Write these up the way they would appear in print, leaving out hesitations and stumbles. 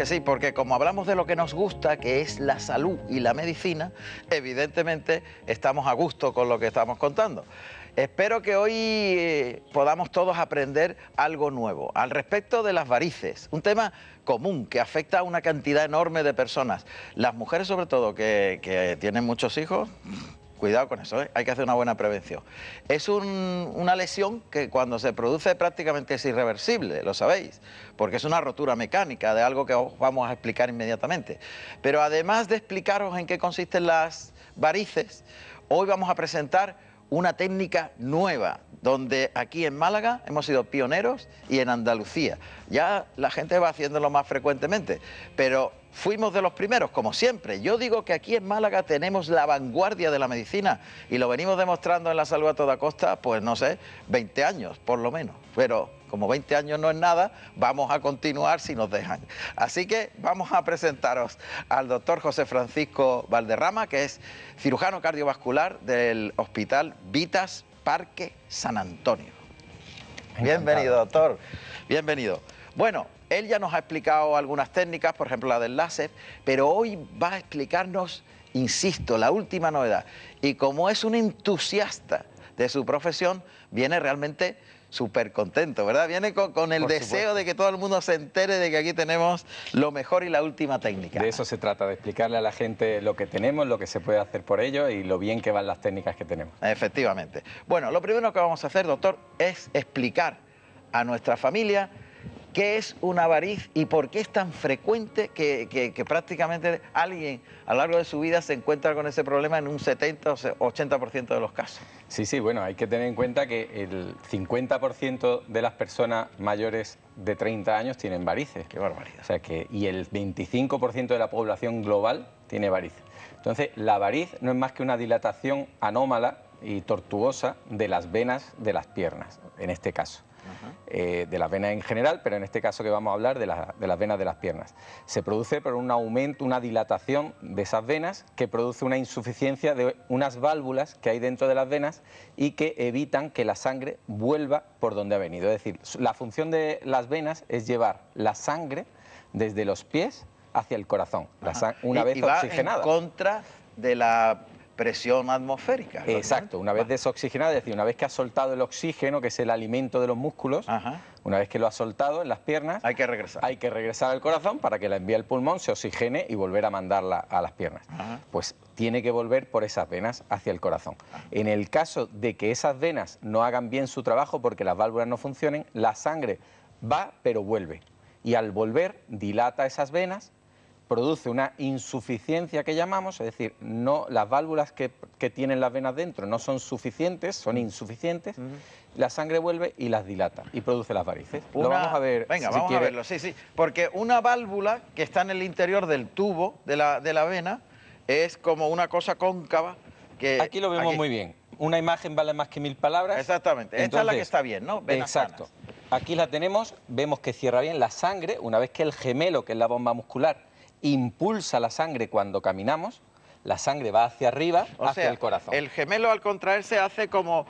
sí, porque como hablamos de lo que nos gusta, que es la salud y la medicina, evidentemente estamos a gusto con lo que estamos contando. Espero que hoy podamos todos aprender algo nuevo al respecto de las varices, un tema común que afecta a una cantidad enorme de personas. Las mujeres sobre todo que tienen muchos hijos, cuidado con eso, hay que hacer una buena prevención. Es una lesión que cuando se produce prácticamente es irreversible, lo sabéis, porque es una rotura mecánica de algo que os vamos a explicar inmediatamente. Pero además de explicaros en qué consisten las varices, hoy vamos a presentar una técnica nueva, donde aquí en Málaga hemos sido pioneros y en Andalucía. Ya la gente va haciéndolo más frecuentemente, pero fuimos de los primeros, como siempre. Yo digo que aquí en Málaga tenemos la vanguardia de la medicina y lo venimos demostrando en la salud a toda costa, pues no sé, 20 años por lo menos. Pero como 20 años no es nada, vamos a continuar si nos dejan. Así que vamos a presentaros al doctor José Francisco Valderrama, que es cirujano cardiovascular del Hospital Vitas Parque San Antonio. Bienvenido, doctor. Bienvenido. Bueno, él ya nos ha explicado algunas técnicas, por ejemplo la del láser, pero hoy va a explicarnos, insisto, la última novedad. Y como es un entusiasta de su profesión, viene realmente súper contento, ¿verdad? Viene con el deseo de que todo el mundo se entere de que aquí tenemos lo mejor y la última técnica. De eso se trata, de explicarle a la gente lo que tenemos, lo que se puede hacer por ello y lo bien que van las técnicas que tenemos. Efectivamente. Bueno, lo primero que vamos a hacer, doctor, es explicar a nuestra familia qué es una variz y por qué es tan frecuente que prácticamente alguien a lo largo de su vida se encuentra con ese problema en un 70 o 80% de los casos. Sí, bueno, hay que tener en cuenta que el 50% de las personas mayores de 30 años tienen varices. Qué barbaridad. O sea y el 25% de la población global tiene varices. Entonces, la variz no es más que una dilatación anómala y tortuosa de las venas de las piernas, en este caso. De las venas en general, pero en este caso que vamos a hablar de las venas de las piernas. Se produce por un aumento, una dilatación de esas venas que produce una insuficiencia de unas válvulas que hay dentro de las venas y que evitan que la sangre vuelva por donde ha venido. Es decir, la función de las venas es llevar la sangre desde los pies hacia el corazón, una vez oxigenada. En contra de la presión atmosférica. Exacto, una vez desoxigenada, es decir, una vez que ha soltado el oxígeno, que es el alimento de los músculos, una vez que lo ha soltado en las piernas, hay que regresar. Hay que regresar al corazón para que la envíe al pulmón, se oxigene y volver a mandarla a las piernas. Pues tiene que volver por esas venas hacia el corazón. En el caso de que esas venas no hagan bien su trabajo porque las válvulas no funcionen, la sangre va pero vuelve. Y al volver dilata esas venas, produce una insuficiencia que llamamos, es decir, no, las válvulas que tienen las venas dentro no son suficientes, son insuficientes, la sangre vuelve y las dilata y produce las varices. Lo vamos a ver. Venga, vamos a verlo, sí, porque una válvula que está en el interior del tubo de la vena es como una cosa cóncava que... Aquí lo vemos muy bien, una imagen vale más que 1000 palabras. Exactamente, esta es la que está bien, ¿no? Venas exacto. sanas. Aquí la tenemos, vemos que cierra bien la sangre, una vez que el gemelo, que es la bomba muscular, impulsa la sangre cuando caminamos, la sangre va hacia arriba, hacia el corazón. El gemelo al contraerse hace como,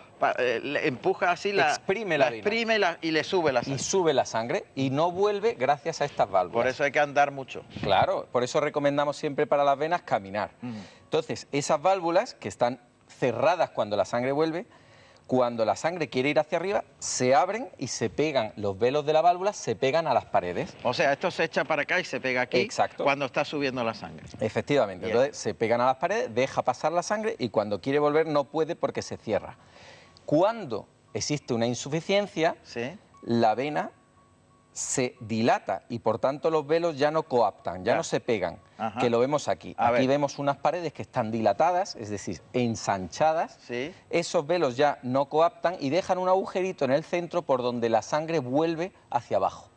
empuja así exprime la vena. Y le sube la sangre. Y sube la sangre y no vuelve gracias a estas válvulas. Por eso hay que andar mucho. Claro, por eso recomendamos siempre para las venas caminar. Entonces, esas válvulas que están cerradas cuando la sangre vuelve, cuando la sangre quiere ir hacia arriba, se abren y se pegan, los velos de la válvula se pegan a las paredes. O sea, esto se echa para acá y se pega aquí. Exacto. Cuando está subiendo la sangre. Efectivamente, Bien. Entonces se pegan a las paredes, deja pasar la sangre y cuando quiere volver no puede porque se cierra. Cuando existe una insuficiencia, la vena se dilata y por tanto los velos ya no coaptan, ya no se pegan, que lo vemos aquí. Aquí vemos unas paredes que están dilatadas, es decir, ensanchadas. Esos velos ya no coaptan y dejan un agujerito en el centro por donde la sangre vuelve hacia abajo.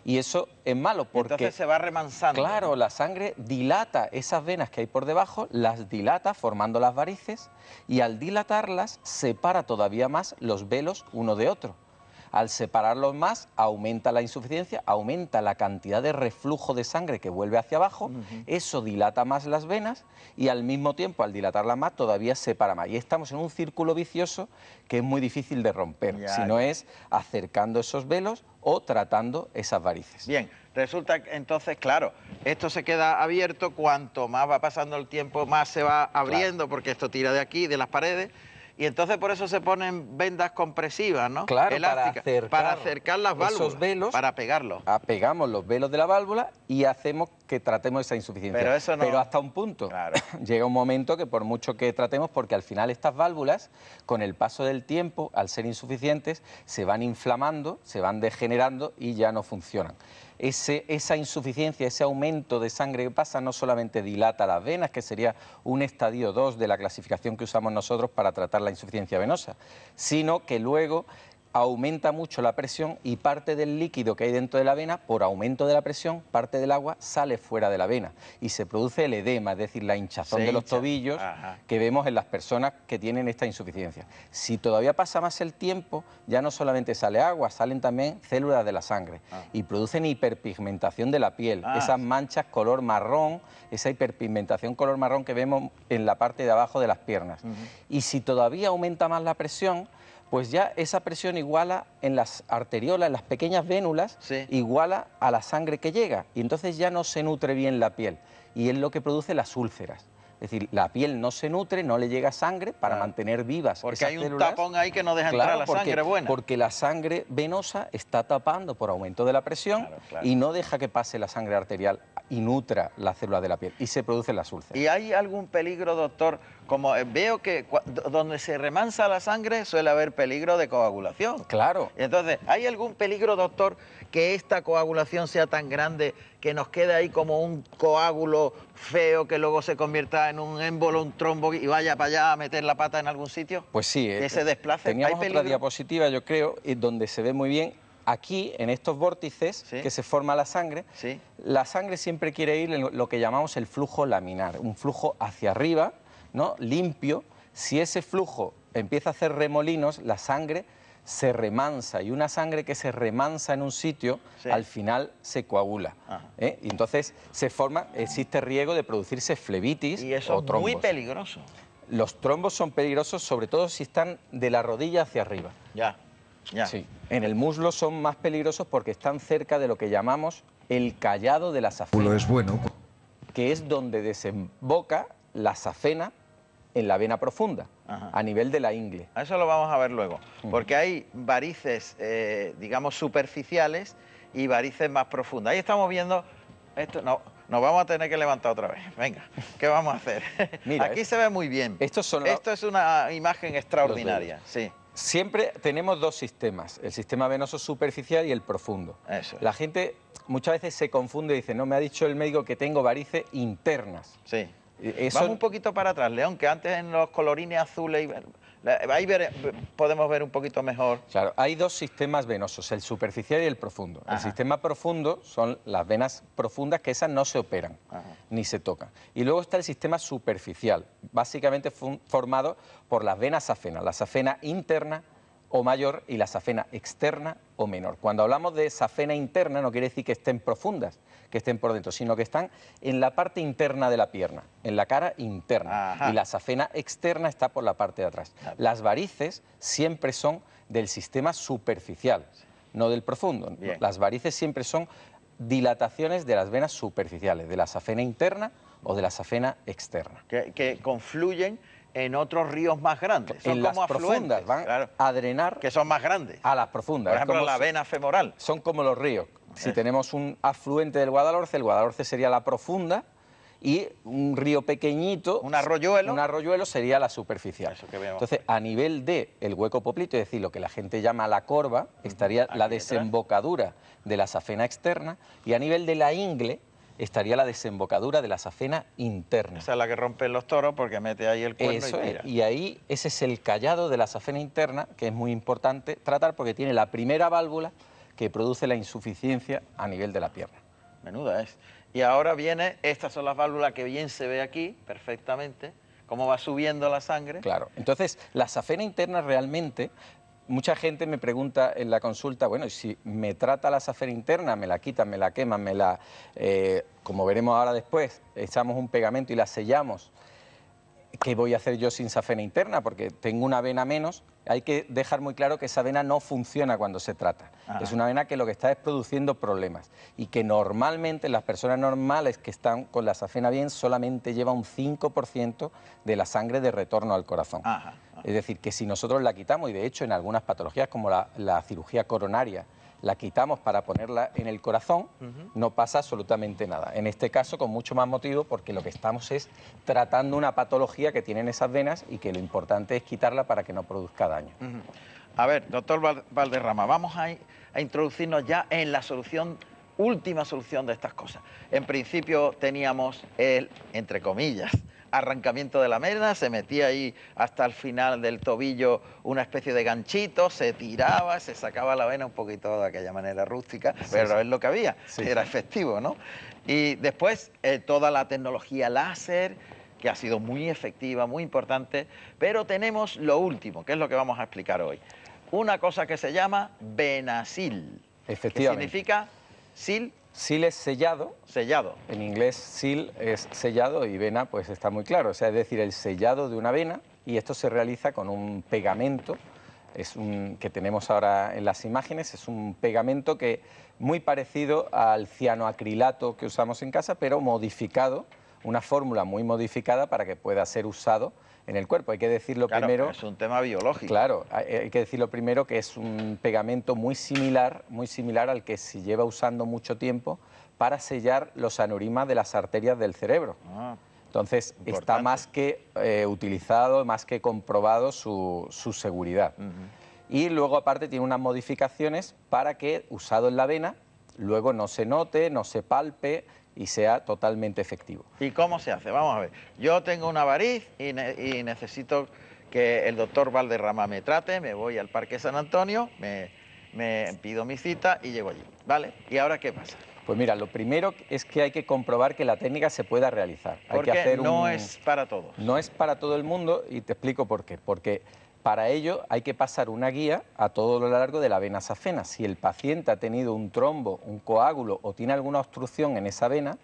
Y eso es malo porque... Entonces se va remansando. Claro, la sangre dilata esas venas que hay por debajo, las dilata formando las varices y al dilatarlas separa todavía más los velos uno de otro. Al separarlos más, aumenta la insuficiencia, aumenta la cantidad de reflujo de sangre que vuelve hacia abajo, eso dilata más las venas y al mismo tiempo, al dilatarlas más, todavía separa más. Y estamos en un círculo vicioso que es muy difícil de romper, si no es acercando esos velos o tratando esas varices. Bien, Resulta que entonces, claro, esto se queda abierto, cuanto más va pasando el tiempo, más se va abriendo, porque esto tira de aquí, de las paredes, y entonces por eso se ponen vendas compresivas, ¿no? Claro, Elásticas, para acercar las válvulas, esos velos, para pegarlos. Pegamos los velos de la válvula y hacemos que tratemos esa insuficiencia. Pero eso no... Pero hasta un punto. Claro. Llega un momento que por mucho que tratemos, porque al final estas válvulas, con el paso del tiempo, al ser insuficientes, se van inflamando, se van degenerando y ya no funcionan. Esa insuficiencia, ese aumento de sangre que pasa, no solamente dilata las venas, que sería un estadio 2 de la clasificación que usamos nosotros para tratar la insuficiencia venosa, sino que luego aumenta mucho la presión y parte del líquido que hay dentro de la vena, por aumento de la presión, parte del agua sale fuera de la vena y se produce el edema, es decir, la hinchazón de los tobillos que vemos en las personas que tienen esta insuficiencia. Si todavía pasa más el tiempo, ya no solamente sale agua, salen también células de la sangre y producen hiperpigmentación de la piel, esas manchas color marrón, esa hiperpigmentación color marrón que vemos en la parte de abajo de las piernas. Y si todavía aumenta más la presión, pues ya esa presión iguala en las arteriolas, en las pequeñas vénulas, iguala a la sangre que llega y entonces ya no se nutre bien la piel y es lo que produce las úlceras. Es decir, la piel no se nutre, no le llega sangre para mantener vivas porque esas hay un células. tapón ahí que no deja entrar la sangre buena. Porque la sangre venosa está tapando por aumento de la presión y no deja que pase la sangre arterial y nutra las células de la piel y se producen las úlceras. ¿Y hay algún peligro, doctor? Como veo que donde se remansa la sangre suele haber peligro de coagulación. Claro. Entonces, ¿hay algún peligro, doctor, que esta coagulación sea tan grande que nos quede ahí como un coágulo feo que luego se convierta en un émbolo, un trombo y vaya para allá a meter la pata en algún sitio? Pues sí. Que se desplace. Teníamos otra diapositiva, yo creo, donde se ve muy bien. Aquí, en estos vórtices que se forma la sangre siempre quiere ir en lo que llamamos el flujo laminar, un flujo hacia arriba, ¿no? Limpio. Si ese flujo empieza a hacer remolinos, la sangre se remansa y una sangre que se remansa en un sitio al final se coagula. Y entonces existe riesgo de producirse flebitis y eso o trombos. Es muy peligroso. Los trombos son peligrosos sobre todo si están de la rodilla hacia arriba. Ya. Sí. En el muslo son más peligrosos porque están cerca de lo que llamamos el callado de la safena. Es bueno. Que es donde desemboca la safena en la vena profunda, a nivel de la ingle. A eso lo vamos a ver luego, porque hay varices, digamos, superficiales y varices más profundas. Ahí estamos viendo, esto no, nos vamos a tener que levantar otra vez. Venga, ¿qué vamos a hacer? Mira, aquí se ve muy bien. Esto es una imagen extraordinaria, sí. Siempre tenemos dos sistemas, el sistema venoso superficial y el profundo. Eso. La gente muchas veces se confunde y dice, no, me ha dicho el médico que tengo varices internas. Sí. Vamos un poquito para atrás, León, que antes en los colorines azules, ahí podemos ver un poquito mejor. Claro, hay dos sistemas venosos, el superficial y el profundo. El sistema profundo son las venas profundas, que esas no se operan, ni se tocan. Y luego está el sistema superficial, básicamente formado por las venas safenas, la safena interna o mayor y la safena externa o menor. Cuando hablamos de safena interna no quiere decir que estén profundas, que estén por dentro, sino que están en la parte interna de la pierna, en la cara interna. Y la safena externa está por la parte de atrás. Las varices siempre son del sistema superficial, no del profundo. Las varices siempre son dilataciones de las venas superficiales, de la safena interna o de la safena externa. Que confluyen en otros ríos más grandes. Son en como las profundas van a drenar... Que son más grandes. A las profundas. Por ejemplo, la vena femoral. Son como los ríos. Si tenemos un afluente del Guadalhorce, el Guadalhorce sería la profunda y un río pequeñito... Un arroyuelo. Un arroyuelo sería la superficial. Eso que vemos. Entonces, a nivel de el hueco popliteo, es decir, lo que la gente llama la corva, estaría la desembocadura de la safena externa y a nivel de la ingle estaría la desembocadura de la safena interna. Esa es la que rompen los toros porque mete ahí el cuerno y tira. Y ahí ese es el callado de la safena interna, que es muy importante tratar porque tiene la primera válvula que produce la insuficiencia a nivel de la pierna. Menuda es. Y ahora viene, estas son las válvulas que bien se ve aquí, perfectamente, cómo va subiendo la sangre. Claro, entonces la safena interna realmente... Mucha gente me pregunta en la consulta, bueno, si me trata la safena interna, me la quitan, me la queman, como veremos ahora después, echamos un pegamento y la sellamos, ¿qué voy a hacer yo sin safena interna? Porque tengo una vena menos. Hay que dejar muy claro que esa vena no funciona cuando se trata. Ajá. Es una vena que lo que está es produciendo problemas y que normalmente las personas normales que están con la safena bien solamente lleva un 5% de la sangre de retorno al corazón. Ajá. Es decir, que si nosotros la quitamos, y de hecho en algunas patologías como la cirugía coronaria, la quitamos para ponerla en el corazón, no pasa absolutamente nada. En este caso, con mucho más motivo, porque lo que estamos es tratando una patología que tienen esas venas y que lo importante es quitarla para que no produzca daño. A ver, doctor Valderrama, vamos a introducirnos ya en la última solución de estas cosas. En principio teníamos el, entre comillas, arrancamiento de la vena, se metía ahí hasta el final del tobillo una especie de ganchito, se tiraba, se sacaba la vena un poquito de aquella manera rústica, pero es lo que había, era efectivo, ¿no? Y después toda la tecnología láser, que ha sido muy efectiva, muy importante, pero tenemos lo último, que es lo que vamos a explicar hoy. Una cosa que se llama Venasil. Efectivamente. ¿Qué significa sil? Sil es sellado. Sellado. En inglés sil es sellado y vena pues está muy claro. O sea, es decir, el sellado de una vena, y esto se realiza con un pegamento, que tenemos ahora en las imágenes, es un pegamento que muy parecido al cianoacrilato que usamos en casa, pero modificado, una fórmula muy modificada para que pueda ser usado en el cuerpo. Hay que decirlo primero... Es un tema biológico. Claro, hay que decirlo primero que es un pegamento muy similar al que se lleva usando mucho tiempo para sellar los aneurismas de las arterias del cerebro. Entonces, está más que utilizado, más que comprobado su seguridad. Y luego, aparte, tiene unas modificaciones para que, usado en la vena, luego no se note, no se palpe y sea totalmente efectivo. ¿Y cómo se hace? Vamos a ver. Yo tengo una variz y necesito que el doctor Valderrama me trate, me voy al Parque San Antonio, me pido mi cita y llego allí, ¿vale? ¿Y ahora qué pasa? Pues mira, lo primero es que hay que comprobar que la técnica se pueda realizar. Porque hay que hacer no es para todos. No es para todo el mundo, y te explico por qué. Porque para ello hay que pasar una guía a todo lo largo de la vena safena. Si el paciente ha tenido un trombo, un coágulo o tiene alguna obstrucción en esa vena,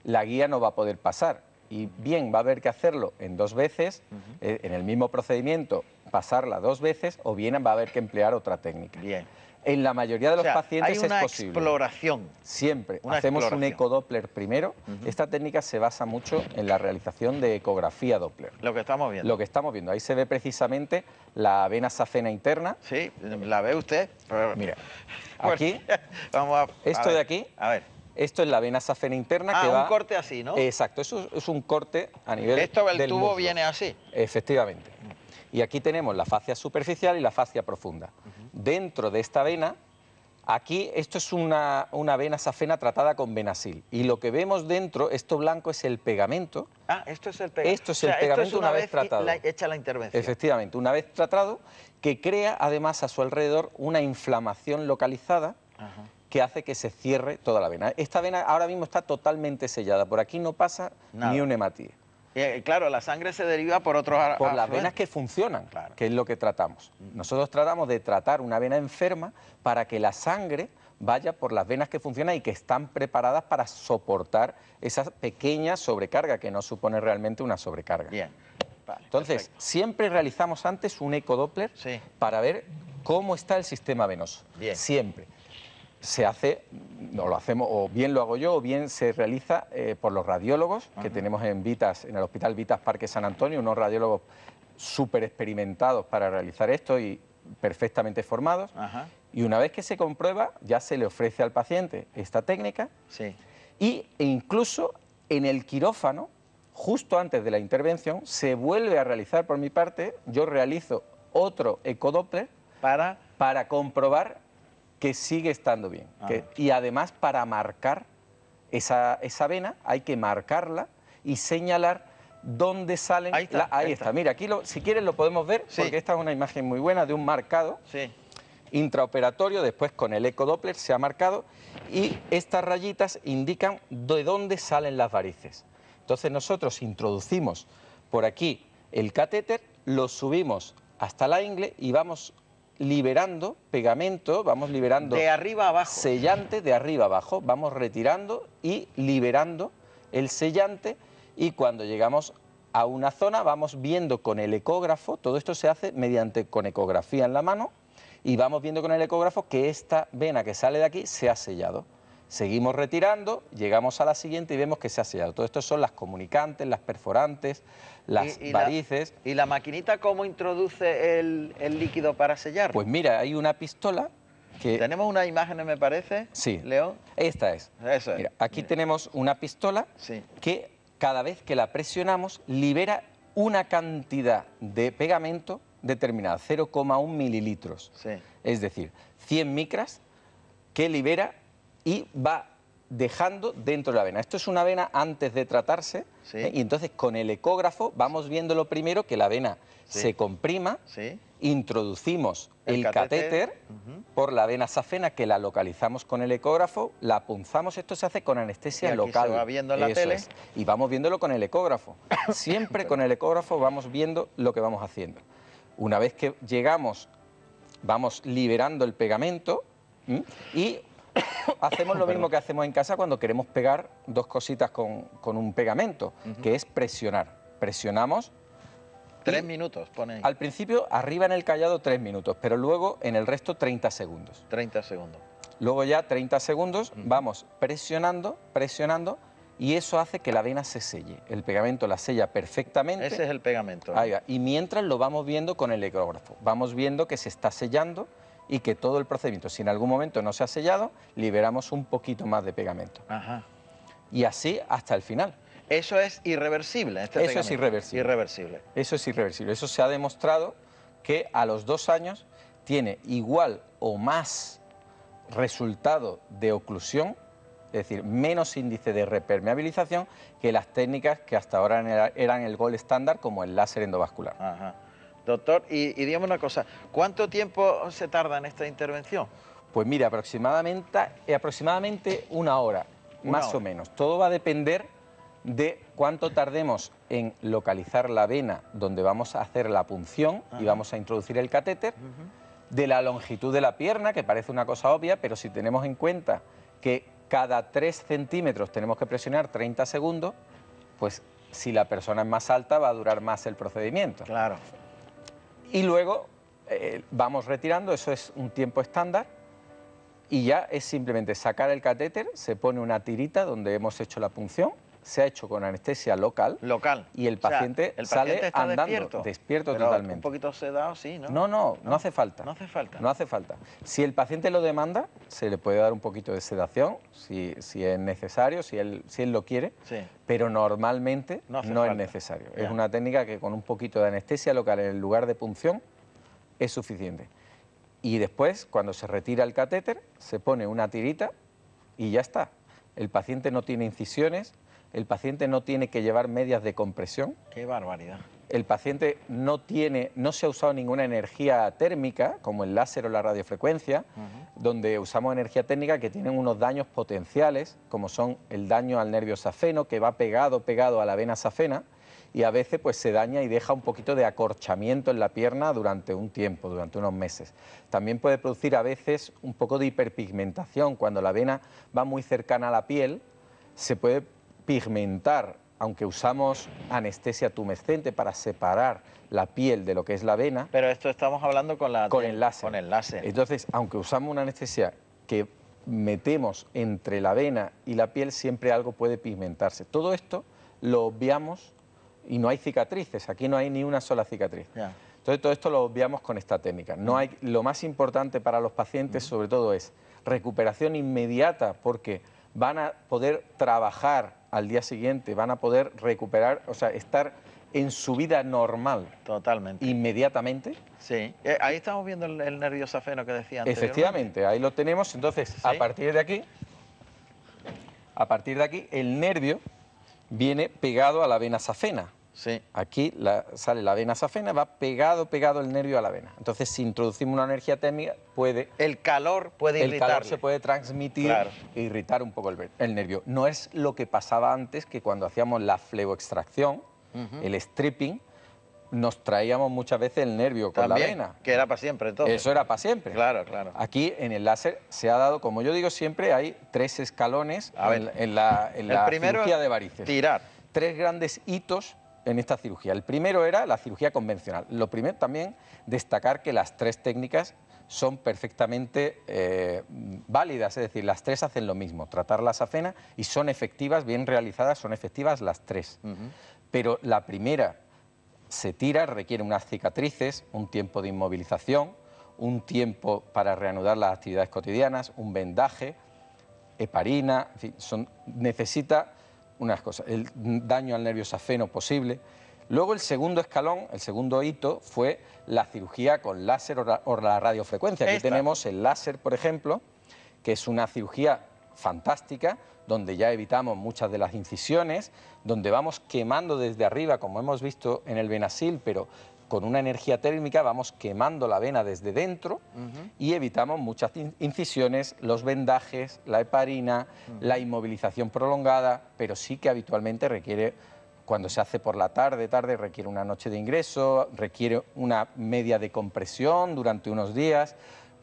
la guía no va a poder pasar. Y bien, va a haber que hacerlo en 2 veces, en el mismo procedimiento, pasarla 2 veces, o bien va a haber que emplear otra técnica. Bien. En la mayoría de los pacientes hay una es posible. exploración. Siempre. Hacemos un ecodoppler primero. Esta técnica se basa mucho en la realización de ecografía Doppler. Lo que estamos viendo. Lo que estamos viendo. Ahí se ve precisamente la vena safena interna. Sí, la ve usted. Mira, aquí, vamos esto de aquí, a ver. Esto es la vena safena interna que va... un corte así, ¿no? Exacto, eso es un corte a nivel Esto, el del tubo muslo. viene así. Efectivamente. Y aquí tenemos la fascia superficial y la fascia profunda. Dentro de esta vena, aquí, esto es una vena safena tratada con Venasil. Y lo que vemos dentro, esto blanco, es el pegamento. Esto es el pegamento. Esto es el pegamento esto es una vez tratado. Hecha la intervención. Efectivamente, una vez tratado, que crea además a su alrededor una inflamación localizada que hace que se cierre toda la vena. Esta vena ahora mismo está totalmente sellada. Por aquí no pasa ni un hematíe. Claro, la sangre se deriva por otros... Por las venas que funcionan, que es lo que tratamos. Nosotros tratamos de tratar una vena enferma para que la sangre vaya por las venas que funcionan y que están preparadas para soportar esa pequeña sobrecarga, que no supone realmente una sobrecarga. Bien. Vale, entonces, perfecto. siempre realizamos antes un ecodoppler para ver cómo está el sistema venoso. Bien. Siempre. Se hace, no lo hacemos, o bien lo hago yo, o bien se realiza por los radiólogos que tenemos en Vitas, en el Hospital Vitas Parque San Antonio, unos radiólogos súper experimentados para realizar esto y perfectamente formados. Y una vez que se comprueba, ya se le ofrece al paciente esta técnica e incluso en el quirófano, justo antes de la intervención, se vuelve a realizar por mi parte, yo realizo otro ecodoppler para comprobar que sigue estando bien. Y además, para marcar esa vena, hay que marcarla y señalar dónde salen... Ahí está. Mira, aquí si quieres lo podemos ver, porque esta es una imagen muy buena de un marcado intraoperatorio. Después con el ecodoppler se ha marcado y estas rayitas indican de dónde salen las varices. Entonces nosotros introducimos por aquí el catéter, lo subimos hasta la ingle y vamos liberando pegamento, vamos liberando... De arriba a abajo. Sellante de arriba a abajo, vamos retirando y liberando el sellante, y cuando llegamos a una zona, vamos viendo con el ecógrafo, todo esto se hace con ecografía en la mano, y vamos viendo con el ecógrafo que esta vena que sale de aquí se ha sellado. Seguimos retirando, llegamos a la siguiente y vemos que se ha sellado. Todo esto son las comunicantes, las perforantes, las varices. ¿Y la maquinita cómo introduce el líquido para sellar? Pues mira, hay una pistola que... Tenemos unas imágenes, me parece, sí, León. Esta es. Eso es. Mira, aquí tenemos una pistola que cada vez que la presionamos libera una cantidad de pegamento determinada, 0,1 mililitros. Sí. Es decir, 100 micras que libera y va dejando dentro de la vena. Esto es una vena antes de tratarse, y entonces con el ecógrafo vamos viendo lo primero que la vena se comprima, introducimos el catéter por la vena safena, que la localizamos con el ecógrafo, la punzamos, esto se hace con anestesia local. Se va viendo en la tele. Y vamos viéndolo con el ecógrafo. Siempre con el ecógrafo vamos viendo lo que vamos haciendo. Una vez que llegamos, vamos liberando el pegamento y hacemos lo mismo que hacemos en casa cuando queremos pegar dos cositas con un pegamento, que es presionar. Presionamos. 3 minutos, pone ahí. Al principio, arriba en el callado 3 minutos, pero luego en el resto 30 segundos. 30 segundos. Luego ya 30 segundos vamos presionando, presionando, y eso hace que la vena se selle. El pegamento la sella perfectamente. Ese es el pegamento. Ahí va. Y mientras lo vamos viendo con el ecógrafo, vamos viendo que se está sellando y que todo el procedimiento, si en algún momento no se ha sellado, liberamos un poquito más de pegamento. Ajá. Y así hasta el final. Eso es irreversible. Eso es irreversible. Irreversible. Eso es irreversible. Eso se ha demostrado que a los 2 años tiene igual o más resultado de oclusión, es decir, menos índice de repermeabilización que las técnicas que hasta ahora eran el gold estándar, como el láser endovascular. Ajá. Doctor, y dígame una cosa, ¿cuánto tiempo se tarda en esta intervención? Pues mira, aproximadamente 1 hora, más o menos. Todo va a depender de cuánto tardemos en localizar la vena donde vamos a hacer la punción y vamos a introducir el catéter, de la longitud de la pierna, que parece una cosa obvia, pero si tenemos en cuenta que cada 3 centímetros tenemos que presionar 30 segundos, pues si la persona es más alta va a durar más el procedimiento. Claro. Y luego vamos retirando, eso es un tiempo estándar, y ya es simplemente sacar el catéter, se pone una tirita donde hemos hecho la punción, se ha hecho con anestesia local. Y el paciente, sale está andando, despierto pero totalmente. Un poquito sedado, sí, ¿no? No hace falta. No hace falta. No hace falta. Si el paciente lo demanda, se le puede dar un poquito de sedación, si es necesario, si él lo quiere, pero normalmente no es necesario. Ya. Es una técnica que con un poquito de anestesia local en el lugar de punción es suficiente. Y después, cuando se retira el catéter, se pone una tirita y ya está. El paciente no tiene incisiones, el paciente no tiene que llevar medias de compresión. ¡Qué barbaridad! El paciente no se ha usado ninguna energía térmica, como el láser o la radiofrecuencia, donde usamos energía técnica que tienen unos daños potenciales, como son el daño al nervio safeno, que va pegado a la vena safena, y a veces pues se daña y deja un poquito de acorchamiento en la pierna durante un tiempo, durante unos meses. También puede producir a veces un poco de hiperpigmentación. Cuando la vena va muy cercana a la piel, se puede pigmentar, aunque usamos anestesia tumescente para separar la piel de lo que es la vena. Pero esto estamos hablando con el láser. Con el láser. Entonces, aunque usamos una anestesia que metemos entre la vena y la piel, siempre algo puede pigmentarse. Todo esto lo obviamos y no hay cicatrices, aquí no hay ni una sola cicatriz. Ya. Entonces, todo esto lo obviamos con esta técnica. Lo más importante para los pacientes, sobre todo, es recuperación inmediata, porque van a poder trabajar al día siguiente, van a poder recuperar, o sea, estar en su vida normal. Totalmente. Inmediatamente. Sí. Ahí estamos viendo el nervio safeno que decía antes. Efectivamente, ahí lo tenemos. Entonces, ¿sí? a partir de aquí, el nervio viene pegado a la vena safena. Sí. Aquí sale la vena safena, va pegado el nervio a la vena. Entonces, si introducimos una energía térmica, el calor puede irritarle. El calor se puede transmitir e irritar un poco el nervio. No es lo que pasaba antes, que cuando hacíamos la fleboextracción, el stripping, nos traíamos muchas veces el nervio con también, la vena. Que era para siempre, entonces. Eso era para siempre. Claro, claro. Aquí en el láser se ha dado, como yo digo siempre, hay 3 escalones en la el primero, cirugía de varices. Tirar. 3 grandes hitos en esta cirugía. El primero era la cirugía convencional. Lo primero también destacar que las tres técnicas son perfectamente válidas, es decir, las tres hacen lo mismo, tratar la safena, y son efectivas, bien realizadas, son efectivas las tres. Pero la primera se tira, requiere unas cicatrices, un tiempo de inmovilización, un tiempo para reanudar las actividades cotidianas, un vendaje, heparina, en fin, necesita unas cosas, el daño al nervio safeno posible. Luego el segundo escalón, el segundo hito, fue la cirugía con láser o la radiofrecuencia. Aquí tenemos el láser, por ejemplo, que es una cirugía fantástica, donde ya evitamos muchas de las incisiones, donde vamos quemando desde arriba, como hemos visto en el Venasil, pero con una energía térmica vamos quemando la vena desde dentro y evitamos muchas incisiones, los vendajes, la heparina, la inmovilización prolongada, pero sí que habitualmente requiere, cuando se hace por la tarde, requiere una noche de ingreso, requiere una media de compresión durante unos días,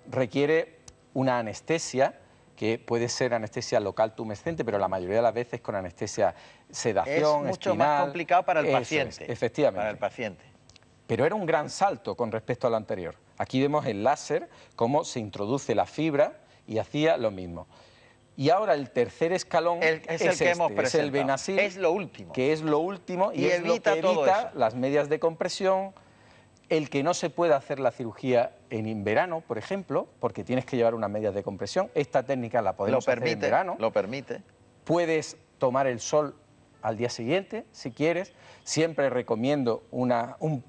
requiere una anestesia, que puede ser anestesia local tumescente, pero la mayoría de las veces con anestesia sedación, es mucho espinal. más complicado para el paciente. Es, efectivamente. Para el paciente. Pero era un gran salto con respecto a lo anterior. Aquí vemos el láser, cómo se introduce la fibra y hacía lo mismo. Y ahora el tercer escalón es el que hemos presentado. Es el Venasil, es lo último. Que es lo último y es lo que evita las medias de compresión, el que no se pueda hacer la cirugía en verano, por ejemplo, porque tienes que llevar unas medias de compresión. Esta técnica la podemos hacer en verano. Lo permite. Puedes tomar el sol al día siguiente, si quieres. Siempre recomiendo un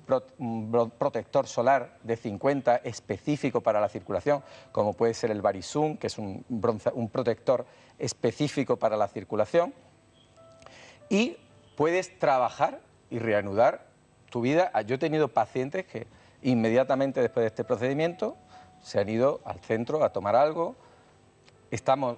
protector solar de 50 específico para la circulación, como puede ser el Barisum, que es un protector específico para la circulación. Y puedes trabajar y reanudar tu vida. Yo he tenido pacientes que inmediatamente después de este procedimiento se han ido al centro a tomar algo.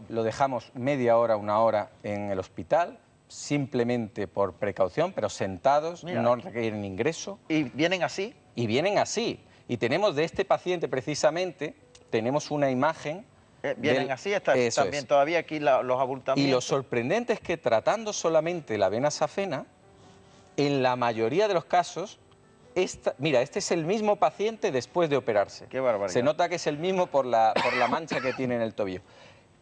Lo dejamos media hora, una hora en el hospital, simplemente por precaución, pero sentados, no requieren ingreso. ¿Y vienen así? Y vienen así. Y tenemos de este paciente precisamente, tenemos una imagen. Vienen así, también todavía aquí los abultamientos. Y lo sorprendente es que tratando solamente la vena safena, en la mayoría de los casos, mira, este es el mismo paciente después de operarse. Qué barbaridad. Se nota que es el mismo por la mancha que tiene en el tobillo.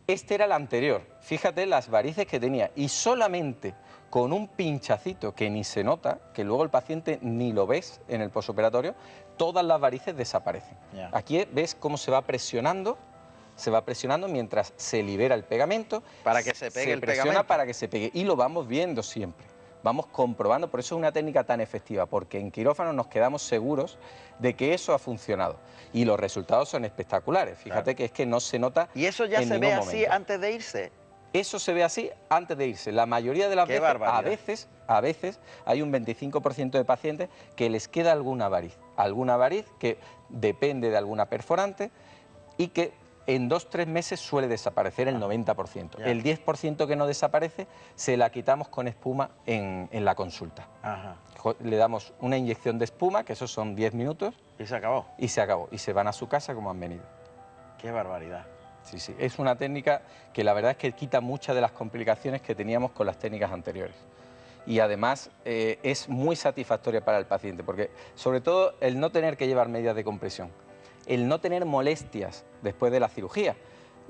Este era el anterior. Fíjate las varices que tenía. Y solamente con un pinchacito que ni se nota, que luego el paciente ni lo ves en el posoperatorio, todas las varices desaparecen. Aquí ves cómo se va presionando mientras se libera el pegamento. Para que se pegue el pegamento. Se presiona para que se pegue. Y lo vamos viendo siempre. Vamos comprobando, por eso es una técnica tan efectiva, porque en quirófano nos quedamos seguros de que eso ha funcionado. Y los resultados son espectaculares. Fíjate que es que no se nota. ¿Y eso ya se ve así antes de irse? Eso se ve así antes de irse. La mayoría de las veces, a veces, hay un 25% de pacientes que les queda alguna variz que depende de alguna perforante y que en 2 o 3 meses suele desaparecer el 90%. El 10% que no desaparece se la quitamos con espuma en la consulta. Le damos una inyección de espuma, que esos son 10 minutos. Y se acabó. Y se acabó. Y se van a su casa como han venido. Qué barbaridad. Sí, sí. Es una técnica que la verdad es que quita muchas de las complicaciones que teníamos con las técnicas anteriores. Y además es muy satisfactoria para el paciente, porque sobre todo el no tener que llevar medidas de compresión, el no tener molestias después de la cirugía.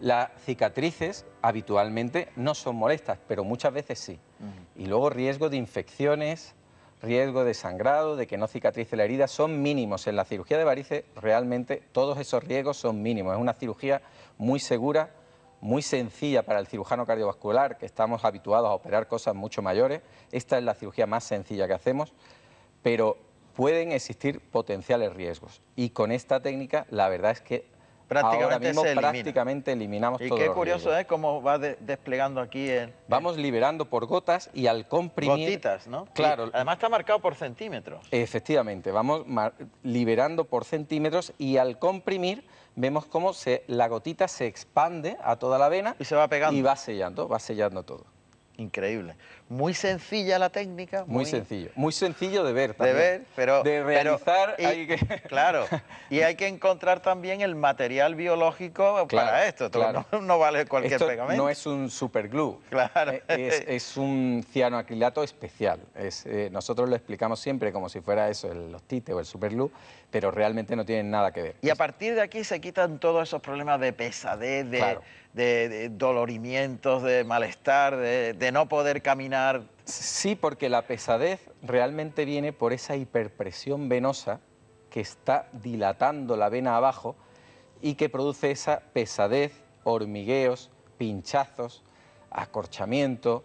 Las cicatrices habitualmente no son molestas, pero muchas veces sí. Y luego riesgo de infecciones, riesgo de sangrado, de que no cicatrice la herida, son mínimos. En la cirugía de varices realmente todos esos riesgos son mínimos. Es una cirugía muy segura, muy sencilla para el cirujano cardiovascular, que estamos habituados a operar cosas mucho mayores. Esta es la cirugía más sencilla que hacemos, pero pueden existir potenciales riesgos. Y con esta técnica, la verdad es que ahora mismo prácticamente eliminamos todos los riesgos. Y qué curioso es cómo va desplegando aquí el... Vamos liberando por gotas y al comprimir... Gotitas, ¿no? Claro. Y además está marcado por centímetros. Efectivamente, vamos liberando por centímetros y al comprimir vemos cómo la gotita se expande a toda la vena y se va pegando. Y va sellando todo. Increíble. Muy sencilla la técnica. Muy sencillo de ver también. De ver, pero... De realizar hay que... Claro, y hay que encontrar también el material biológico para esto. Claro. No vale cualquier pegamento. No es un superglue. Claro. Es un cianoacrilato especial. Nosotros lo explicamos siempre como si fuera eso, los tites o el superglue, pero realmente no tienen nada que ver. Y a partir de aquí se quitan todos esos problemas de pesadez, de dolorimientos, de malestar, de no poder caminar. Sí, porque la pesadez realmente viene por esa hiperpresión venosa que está dilatando la vena abajo y que produce esa pesadez, hormigueos, pinchazos, acorchamiento,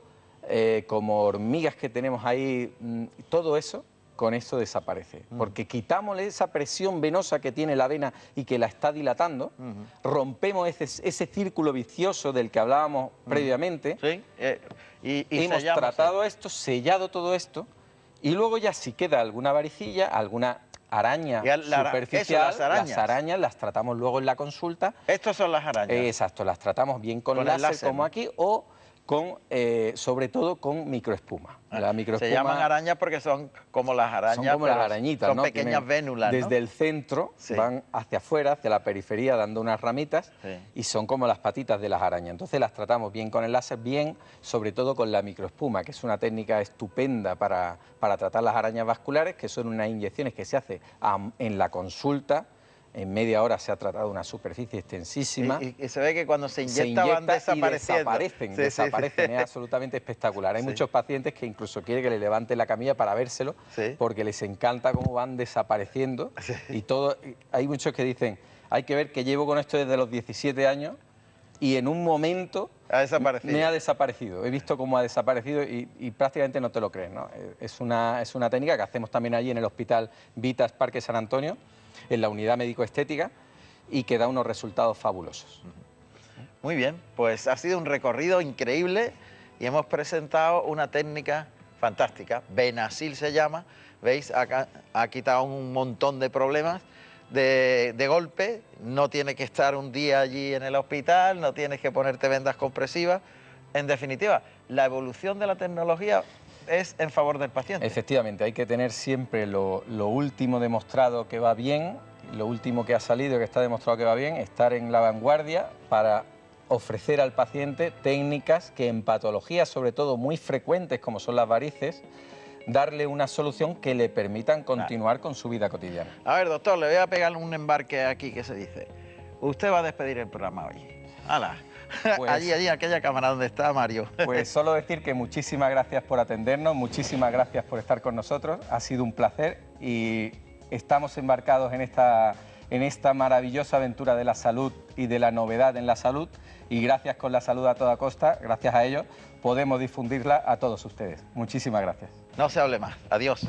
como hormigas que tenemos ahí, todo eso con esto desaparece, porque quitámosle esa presión venosa que tiene la vena y que la está dilatando, rompemos ese círculo vicioso del que hablábamos previamente, y hemos tratado esto, sellado todo esto, y luego ya si queda alguna varicilla, alguna araña superficial, las arañas las tratamos luego en la consulta. Estas son las arañas. Exacto, las tratamos bien con láser como aquí, o con, sobre todo con microespuma. La microespuma se llaman arañas porque son como las arañas, son como las arañitas, son ¿no? pequeñas vénulas, ¿no? Desde el centro van hacia afuera, hacia la periferia, dando unas ramitas, y son como las patitas de las arañas. Entonces las tratamos bien con el láser, bien sobre todo con la microespuma, que es una técnica estupenda para tratar las arañas vasculares, que son unas inyecciones que se hace en la consulta. En media hora se ha tratado una superficie extensísima. Y se ve que cuando se inyecta van desapareciendo. Desaparecen, es absolutamente espectacular. Hay muchos pacientes que incluso quieren que le levante la camilla para vérselo, porque les encanta cómo van desapareciendo. Y todo. Hay muchos que dicen, hay que ver que llevo con esto desde los 17 años y en un momento me ha desaparecido. He visto cómo ha desaparecido y prácticamente no te lo crees, ¿no? Es una técnica que hacemos también allí en el Hospital Vitas Parque San Antonio, en la unidad médico-estética, y que da unos resultados fabulosos. Muy bien, pues ha sido un recorrido increíble y hemos presentado una técnica fantástica. Venasil se llama, veis, acá ha quitado un montón de problemas de golpe, no tienes que estar un día allí en el hospital, no tienes que ponerte vendas compresivas. En definitiva, la evolución de la tecnología es en favor del paciente. Efectivamente, hay que tener siempre lo último demostrado que va bien, lo último que ha salido que está demostrado que va bien, estar en la vanguardia para ofrecer al paciente técnicas que en patologías, sobre todo muy frecuentes como son las varices, darle una solución que le permitan continuar con su vida cotidiana. A ver, doctor, le voy a pegar un embarque aquí que se dice. Usted va a despedir el programa hoy. ¡Hala! Pues, allí, aquella cámara donde está Mario. Pues solo decir que muchísimas gracias por atendernos, muchísimas gracias por estar con nosotros, ha sido un placer y estamos embarcados en esta maravillosa aventura de la salud y de la novedad en la salud, y gracias con la salud a toda costa, gracias a ello podemos difundirla a todos ustedes. Muchísimas gracias. No se hable más. Adiós.